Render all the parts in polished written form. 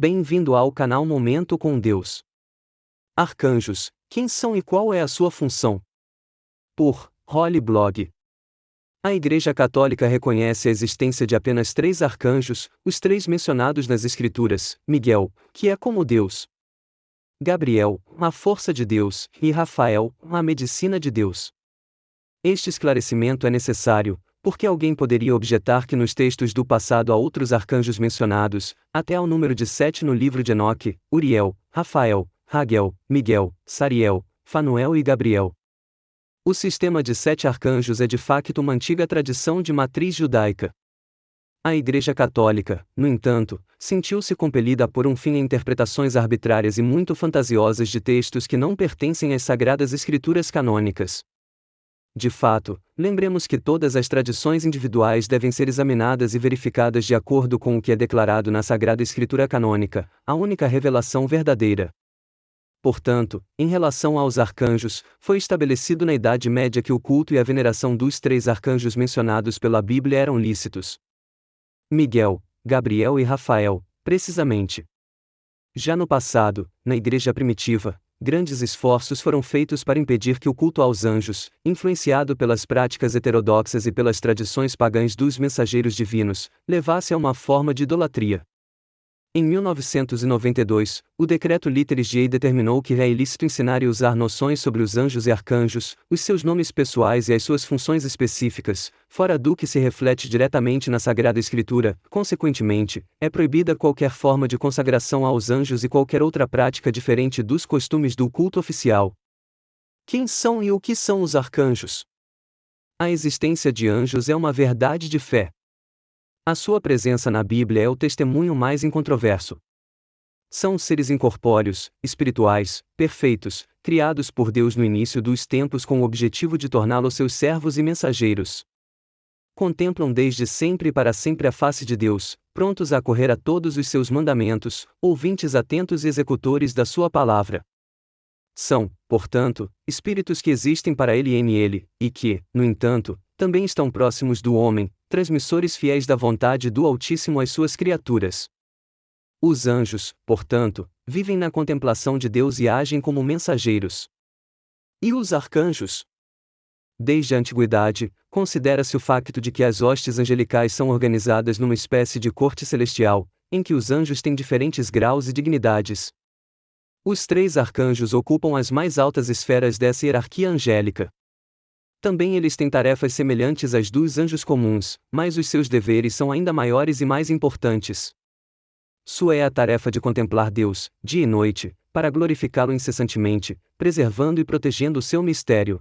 Bem-vindo ao canal Momento com Deus. Arcanjos, quem são e qual é a sua função? Por Holy Blog. A Igreja Católica reconhece a existência de apenas 3 arcanjos, os 3 mencionados nas Escrituras: Miguel, que é como Deus; Gabriel, a força de Deus; e Rafael, a medicina de Deus. Este esclarecimento é necessário, porque alguém poderia objetar que nos textos do passado há outros arcanjos mencionados, até ao número de 7 no livro de Enoque: Uriel, Rafael, Raguel, Miguel, Sariel, Fanuel e Gabriel. O sistema de 7 arcanjos é de facto uma antiga tradição de matriz judaica. A Igreja Católica, no entanto, sentiu-se compelida a pôr um fim a interpretações arbitrárias e muito fantasiosas de textos que não pertencem às Sagradas Escrituras canônicas. De fato, lembremos que todas as tradições individuais devem ser examinadas e verificadas de acordo com o que é declarado na Sagrada Escritura canônica, a única revelação verdadeira. Portanto, em relação aos arcanjos, foi estabelecido na Idade Média que o culto e a veneração dos 3 arcanjos mencionados pela Bíblia eram lícitos: Miguel, Gabriel e Rafael, precisamente. Já no passado, na Igreja primitiva, grandes esforços foram feitos para impedir que o culto aos anjos, influenciado pelas práticas heterodoxas e pelas tradições pagãs dos mensageiros divinos, levasse a uma forma de idolatria. Em 1992, o decreto Literis Dei determinou que é ilícito ensinar e usar noções sobre os anjos e arcanjos, os seus nomes pessoais e as suas funções específicas, fora do que se reflete diretamente na Sagrada Escritura. Consequentemente, é proibida qualquer forma de consagração aos anjos e qualquer outra prática diferente dos costumes do culto oficial. Quem são e o que são os arcanjos? A existência de anjos é uma verdade de fé. A sua presença na Bíblia é o testemunho mais incontroverso. São seres incorpóreos, espirituais, perfeitos, criados por Deus no início dos tempos com o objetivo de torná-los seus servos e mensageiros. Contemplam desde sempre e para sempre a face de Deus, prontos a acorrer a todos os seus mandamentos, ouvintes atentos e executores da sua palavra. São, portanto, espíritos que existem para ele e nele, e que, no entanto, também estão próximos do homem, transmissores fiéis da vontade do Altíssimo às suas criaturas. Os anjos, portanto, vivem na contemplação de Deus e agem como mensageiros. E os arcanjos? Desde a antiguidade, considera-se o facto de que as hostes angelicais são organizadas numa espécie de corte celestial, em que os anjos têm diferentes graus e dignidades. Os 3 arcanjos ocupam as mais altas esferas dessa hierarquia angélica. Também eles têm tarefas semelhantes às dos anjos comuns, mas os seus deveres são ainda maiores e mais importantes. Sua é a tarefa de contemplar Deus, dia e noite, para glorificá-lo incessantemente, preservando e protegendo o seu mistério.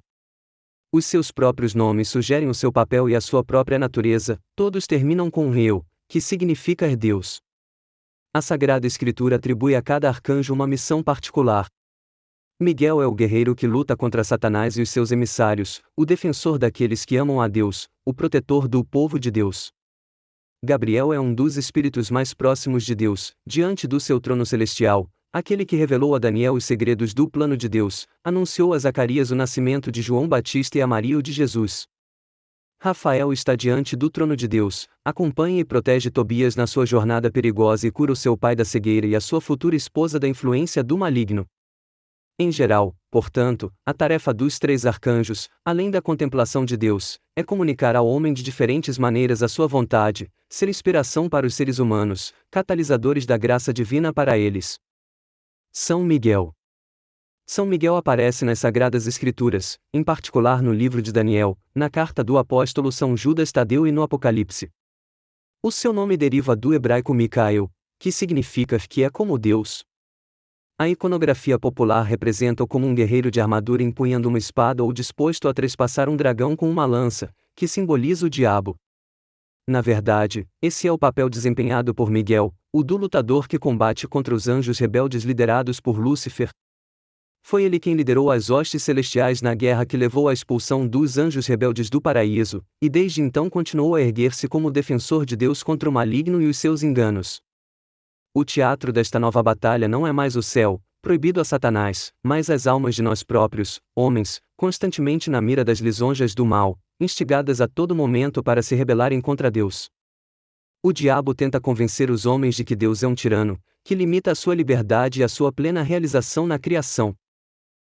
Os seus próprios nomes sugerem o seu papel e a sua própria natureza, todos terminam com eu, que significa Deus. A Sagrada Escritura atribui a cada arcanjo uma missão particular. Miguel é o guerreiro que luta contra Satanás e os seus emissários, o defensor daqueles que amam a Deus, o protetor do povo de Deus. Gabriel é um dos espíritos mais próximos de Deus, diante do seu trono celestial, aquele que revelou a Daniel os segredos do plano de Deus, anunciou a Zacarias o nascimento de João Batista e a Maria o de Jesus. Rafael está diante do trono de Deus, acompanha e protege Tobias na sua jornada perigosa e cura o seu pai da cegueira e a sua futura esposa da influência do maligno. Em geral, portanto, a tarefa dos 3 arcanjos, além da contemplação de Deus, é comunicar ao homem de diferentes maneiras a sua vontade, ser inspiração para os seres humanos, catalisadores da graça divina para eles. São Miguel. São Miguel aparece nas Sagradas Escrituras, em particular no livro de Daniel, na carta do apóstolo São Judas Tadeu e no Apocalipse. O seu nome deriva do hebraico Micael, que significa que é como Deus. A iconografia popular representa-o como um guerreiro de armadura empunhando uma espada ou disposto a trespassar um dragão com uma lança, que simboliza o diabo. Na verdade, esse é o papel desempenhado por Miguel, o do lutador que combate contra os anjos rebeldes liderados por Lúcifer. Foi ele quem liderou as hostes celestiais na guerra que levou à expulsão dos anjos rebeldes do paraíso, e desde então continuou a erguer-se como defensor de Deus contra o maligno e os seus enganos. O teatro desta nova batalha não é mais o céu, proibido a Satanás, mas as almas de nós próprios, homens, constantemente na mira das lisonjas do mal, instigadas a todo momento para se rebelarem contra Deus. O diabo tenta convencer os homens de que Deus é um tirano, que limita a sua liberdade e a sua plena realização na criação.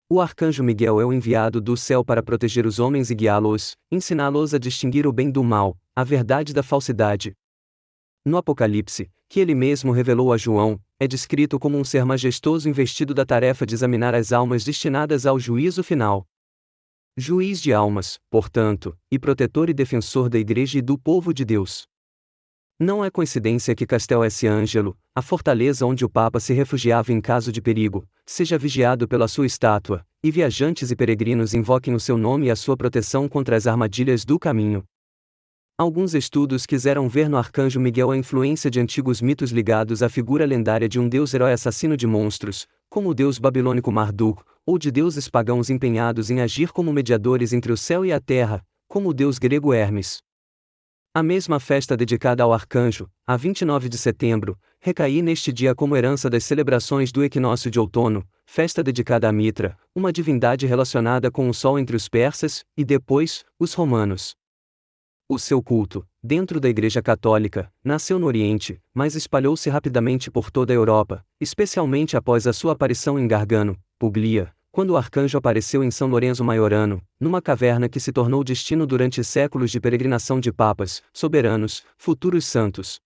O arcanjo Miguel é o enviado do céu para proteger os homens e guiá-los, ensiná-los a distinguir o bem do mal, a verdade da falsidade. No Apocalipse, que ele mesmo revelou a João, é descrito como um ser majestoso investido da tarefa de examinar as almas destinadas ao juízo final. Juiz de almas, portanto, e protetor e defensor da Igreja e do povo de Deus. Não é coincidência que Castel S. Angelo, a fortaleza onde o Papa se refugiava em caso de perigo, seja vigiado pela sua estátua, e viajantes e peregrinos invoquem o seu nome e a sua proteção contra as armadilhas do caminho. Alguns estudos quiseram ver no arcanjo Miguel a influência de antigos mitos ligados à figura lendária de um deus-herói assassino de monstros, como o deus babilônico Marduk, ou de deuses pagãos empenhados em agir como mediadores entre o céu e a terra, como o deus grego Hermes. A mesma festa dedicada ao arcanjo, a 29 de setembro, recai neste dia como herança das celebrações do equinócio de outono, festa dedicada a Mitra, uma divindade relacionada com o sol entre os persas, e depois, os romanos. O seu culto, dentro da Igreja Católica, nasceu no Oriente, mas espalhou-se rapidamente por toda a Europa, especialmente após a sua aparição em Gargano, Puglia, quando o arcanjo apareceu em São Lourenço Maiorano, numa caverna que se tornou destino durante séculos de peregrinação de papas, soberanos, futuros santos.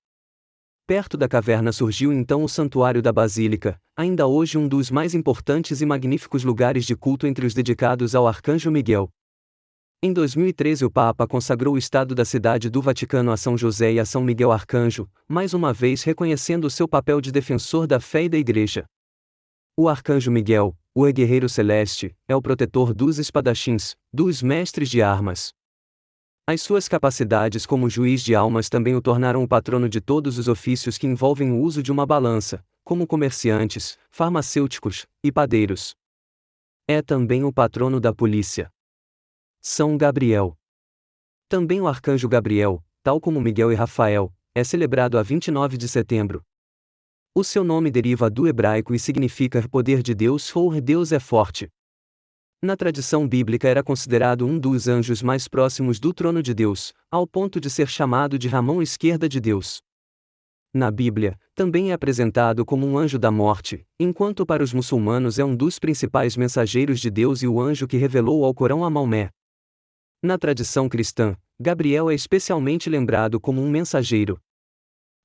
Perto da caverna surgiu então o Santuário da Basílica, ainda hoje um dos mais importantes e magníficos lugares de culto entre os dedicados ao arcanjo Miguel. Em 2013 o Papa consagrou o estado da cidade do Vaticano a São José e a São Miguel Arcanjo, mais uma vez reconhecendo o seu papel de defensor da fé e da Igreja. O arcanjo Miguel, o guerreiro celeste, é o protetor dos espadachins, dos mestres de armas. As suas capacidades como juiz de almas também o tornaram o patrono de todos os ofícios que envolvem o uso de uma balança, como comerciantes, farmacêuticos e padeiros. É também o patrono da polícia. São Gabriel. Também o arcanjo Gabriel, tal como Miguel e Rafael, é celebrado a 29 de setembro. O seu nome deriva do hebraico e significa poder de Deus ou Deus é forte. Na tradição bíblica era considerado um dos anjos mais próximos do trono de Deus, ao ponto de ser chamado de mão esquerda de Deus. Na Bíblia, também é apresentado como um anjo da morte, enquanto para os muçulmanos é um dos principais mensageiros de Deus e o anjo que revelou ao Corão a Maomé. Na tradição cristã, Gabriel é especialmente lembrado como um mensageiro.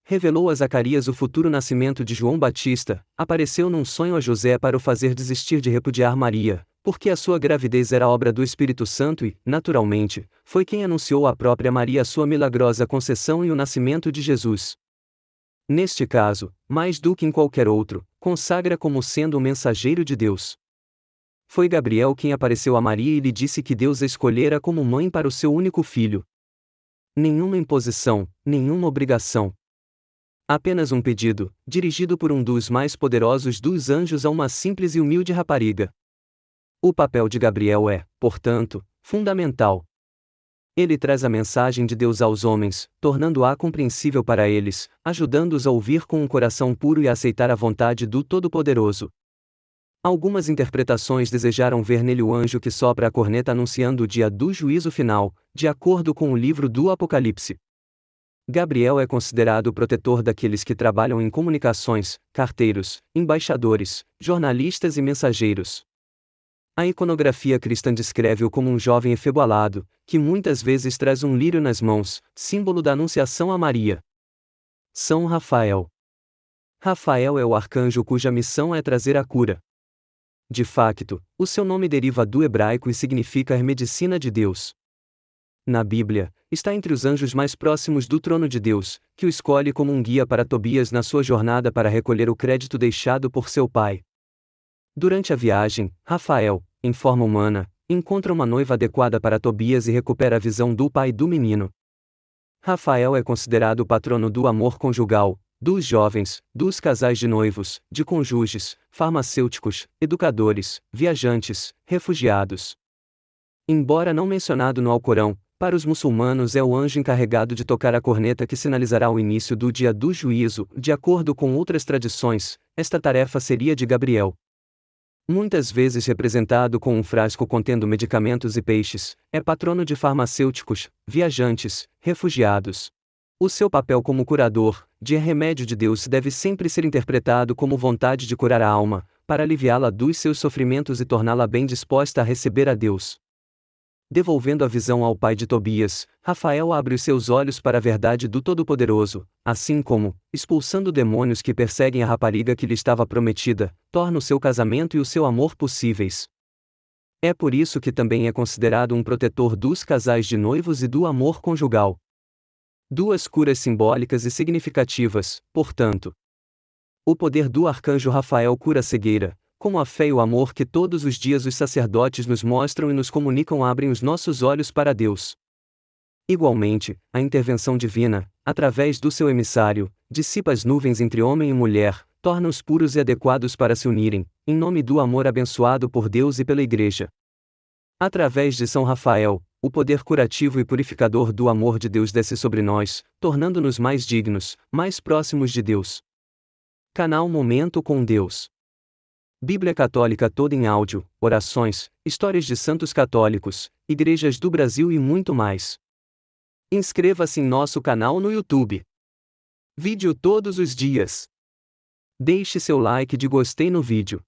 Revelou a Zacarias o futuro nascimento de João Batista, apareceu num sonho a José para o fazer desistir de repudiar Maria, porque a sua gravidez era obra do Espírito Santo e, naturalmente, foi quem anunciou à própria Maria a sua milagrosa conceição e o nascimento de Jesus. Neste caso, mais do que em qualquer outro, consagra como sendo o mensageiro de Deus. Foi Gabriel quem apareceu a Maria e lhe disse que Deus a escolhera como mãe para o seu único filho. Nenhuma imposição, nenhuma obrigação. Apenas um pedido, dirigido por um dos mais poderosos dos anjos a uma simples e humilde rapariga. O papel de Gabriel é, portanto, fundamental. Ele traz a mensagem de Deus aos homens, tornando-a compreensível para eles, ajudando-os a ouvir com um coração puro e a aceitar a vontade do Todo-Poderoso. Algumas interpretações desejaram ver nele o anjo que sopra a corneta anunciando o dia do juízo final, de acordo com o livro do Apocalipse. Gabriel é considerado o protetor daqueles que trabalham em comunicações, carteiros, embaixadores, jornalistas e mensageiros. A iconografia cristã descreve-o como um jovem efebolado, que muitas vezes traz um lírio nas mãos, símbolo da anunciação a Maria. São Rafael. Rafael é o arcanjo cuja missão é trazer a cura. De facto, o seu nome deriva do hebraico e significa medicina de Deus. Na Bíblia, está entre os anjos mais próximos do trono de Deus, que o escolhe como um guia para Tobias na sua jornada para recolher o crédito deixado por seu pai. Durante a viagem, Rafael, em forma humana, encontra uma noiva adequada para Tobias e recupera a visão do pai do menino. Rafael é considerado o patrono do amor conjugal, dos jovens, dos casais de noivos, de cônjuges, farmacêuticos, educadores, viajantes, refugiados. Embora não mencionado no Alcorão, para os muçulmanos é o anjo encarregado de tocar a corneta que sinalizará o início do dia do juízo. De acordo com outras tradições, esta tarefa seria de Gabriel. Muitas vezes representado com um frasco contendo medicamentos e peixes, é patrono de farmacêuticos, viajantes, refugiados. O seu papel como curador, de remédio de Deus, deve sempre ser interpretado como vontade de curar a alma, para aliviá-la dos seus sofrimentos e torná-la bem disposta a receber a Deus. Devolvendo a visão ao pai de Tobias, Rafael abre os seus olhos para a verdade do Todo-Poderoso, assim como, expulsando demônios que perseguem a rapariga que lhe estava prometida, torna o seu casamento e o seu amor possíveis. É por isso que também é considerado um protetor dos casais de noivos e do amor conjugal. Duas curas simbólicas e significativas, portanto. O poder do arcanjo Rafael cura a cegueira, como a fé e o amor que todos os dias os sacerdotes nos mostram e nos comunicam abrem os nossos olhos para Deus. Igualmente, a intervenção divina, através do seu emissário, dissipa as nuvens entre homem e mulher, torna-os puros e adequados para se unirem, em nome do amor abençoado por Deus e pela Igreja. Através de São Rafael, o poder curativo e purificador do amor de Deus desce sobre nós, tornando-nos mais dignos, mais próximos de Deus. Canal Momento com Deus. Bíblia Católica toda em áudio, orações, histórias de santos católicos, igrejas do Brasil e muito mais. Inscreva-se em nosso canal no YouTube. Vídeo todos os dias. Deixe seu like de gostei no vídeo.